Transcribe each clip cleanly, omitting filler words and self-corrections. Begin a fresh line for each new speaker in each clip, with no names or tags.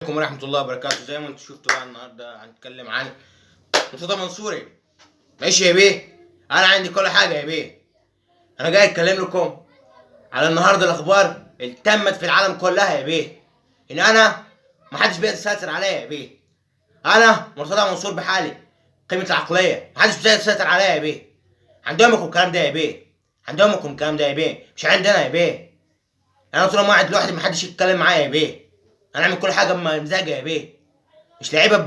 عليكم ورحمة الله وبركاته. زي ما انتم شفتوا بقى النهارده هنتكلم عن مرتضى منصوري. ماشي يا بيه، انا عندي كل حاجة يا بيه. انا جاي اتكلم لكم على النهارده الاخبار اللي تمت في العالم كلها يا بيه، ان انا محدش بيقدر يسيطر عليا يا بيه. انا مرتضى منصور بحالي، قيمة العقلية، محدش بيقدر يسيطر عليا يا بيه. عندكم الكلام ده يا بيه، عندكم الكلام ده يا بيه، مش عندنا يا بيه. انا طول ما قاعد لوحدي محدش يتكلم معايا يا بيه. انا اعمل كل حاجه بمزاجي يا بيه. مش لعيبه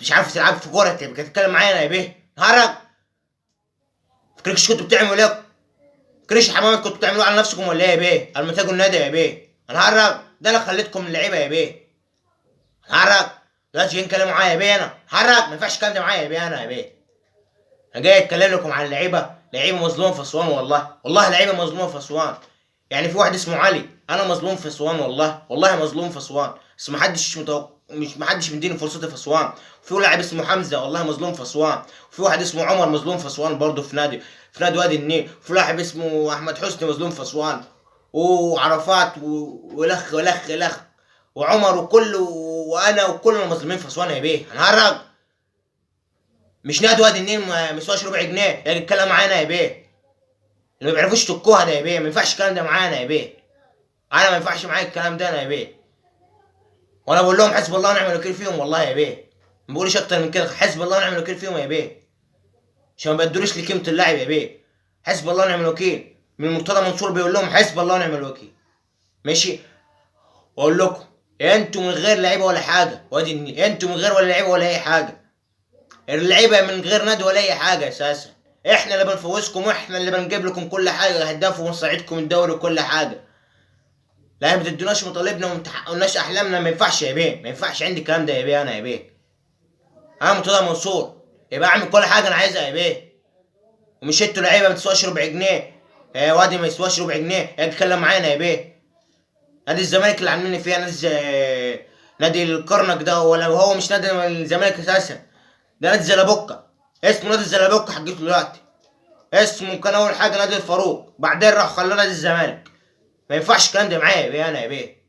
مش عارف تلعب في كوره تبقى تتكلم معايا انا يا بيه. هرج، فكركش كنتوا بتعملوا ايه؟ فكركش حمامات كنتوا بتعملوه على نفسكم ولا ايه يا بيه؟ لما تاجوا النادي يا بيه. انا هرج، ده انا خليتكم اللعيبه يا بيه. هرج، دلوقتي جايين تكلموا معايا يا بيه. انا هرج، ما ينفعش الكلام ده معايا يا بيه. انا يا بيه انا جاي اتكلم لكم عن اللعيبه، لعيبه مظلوم في اسوان. والله لعيبه مظلوم في اسوان. يعني في واحد اسمه علي، انا مظلوم في اسوان. والله مظلوم في اسوان، بس مش محدش مديني فرصتي في اسوان. في لاعب اسمه حمزه والله مظلوم في اسوان. وفي واحد اسمه عمر مظلوم في اسوان برضه في نادي وادي النيل. وفي لاعب اسمه احمد حسني مظلوم في اسوان. وعرفات ولخ وعمر وانا وكل المظلومين في اسوان يا بيه. انا هرج، مش نادي وادي النيل ما يسواش ربع جنيه يجي يتكلم معانا يا بيه. اللي ما بيعرفوش تكوها ده يا بيه، ما ينفعش الكلام ده معانا يا بيه. انا ما ينفعش معايا الكلام ده انا يا بيه. وانا بقول لهم حسب الله ونعم الوكيل فيهم والله يا بيه. ما بقولش اكتر من كده، حسب الله ونعم الوكيل فيهم يا بيه، عشان ما يبدلوش لقيمه اللاعب يا بيه. حسب الله ونعم الوكيل من مرتضى منصور، بيقول لهم حسب الله ونعم الوكيل. ماشي، واقول لكم انتوا من غير لعيبه ولا حاجه، وادي النيل انتوا من غير ولا لعيبه ولا اي حاجه. اللعيبه من غير نادي ولا اي حاجه اساسا. احنا اللي بنفوزكم، واحنا اللي بنجيب لكم كل حاجه، هداف ونصعدكم الدوري وكل حاجه. لا ما تدوناش مطالبنا وما تحققوناش احلامنا. ما ينفعش يا بيه، ما ينفعش عندي الكلام ده يا بيه. انا يا بيه انا مرتضى منصور، يبقى اعمل كل حاجه انا عايزها يا بيه. ومش انتوا لعيبه ما تسواش ربع جنيه، وادي ما يسواش ربع جنيه يتكلم معانا يا بيه. نادي الزمالك اللي عاملين فيها نادي الكرنك ده، ولا هو مش نادي الزمالك اساسا، ده نادي زلابوكا. اسمه نادي الزلابوكا حقيقته دلوقتي. اسمه كان اول حاجه نادي الفاروق، بعدين راح خلاه نادي الزمالك. ما ينفعش الكلام ده معايا يا بيه. انا يا بيه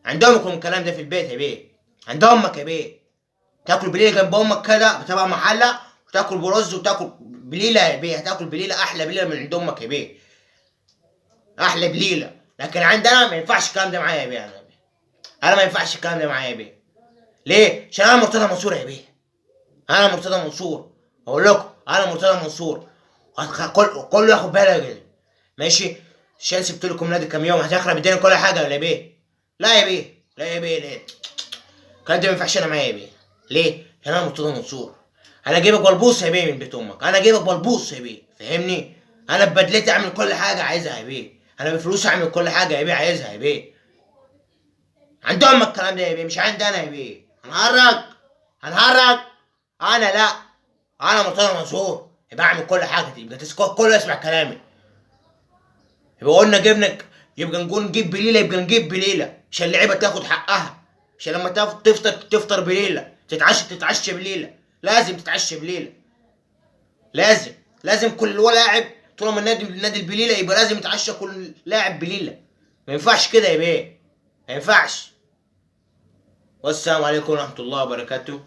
عندهم الكلام ده في البيت يا بيه. عند امك يا بيه، تاكل بليله جنب امك كده بتبقى محله، وتاكل برز وتاكل بليله يا بيه. هتاكل بليله، احلى بليله من عند امك يا بيه، احلى بليله. لكن عندنا ما ينفعش الكلام ده معايا يا بيه. انا ما ينفعش الكلام ده معايا يا بيه. ليه؟ عشان انا مرتضى منصور يا بيه. انا مرتضى منصور، اقول لكم انا مرتضى منصور. كله ياخد باله كده. ماشي، عشان سبت لكم نادي كام يوم هتخرب الدنيا كل حاجه ولا بيه؟ لا يا بيه، لا يا بيه، ليه؟ الكلام ده ما ينفعش انا معايا يا بيه. ليه؟ عشان انا مرتضى منصور. انا جايبك بلبوص يا بيه من بيت امك، انا جايبك بلبوص يا بيه، فاهمني؟ انا ببدلتي اعمل كل حاجه عايزها يا بيه، انا بفلوسي اعمل كل حاجه يا بيه عايزها يا بيه. عند امك الكلام ده يا بيه، مش عندي انا يا بيه. هنهرج انا لا، انا مرتضى منصور، يبقى اعمل كل حاجه، يبقى تسكت كله يسمع كلامي. يبقى قلنا جبنك، يبقى نقول نجيب بليله، يبقى نجيب بليله عشان اللعيبه تاخد حقها. عشان لما تفطر بليله، تتعشى بليله، لازم تتعشى بليله. لازم كل لاعب طول ما النادي البليله يبقى لازم يتعشى كل لاعب بليله. ما ينفعش كده يا بيه، ما ينفعش. والسلام عليكم ورحمه الله وبركاته.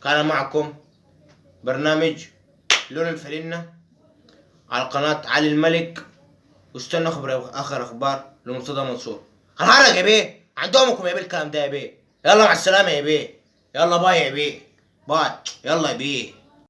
كان معكم برنامج لون الفلينة على قناة علي الملك، واستنى اخر اخبار لمرتضى منصور. هنهرج يا بيه، عندكم يا بيه الكلام ده يا بيه. يلا مع السلامة يا بيه، يلا باي يا بيه، باي، يلا يا بيه.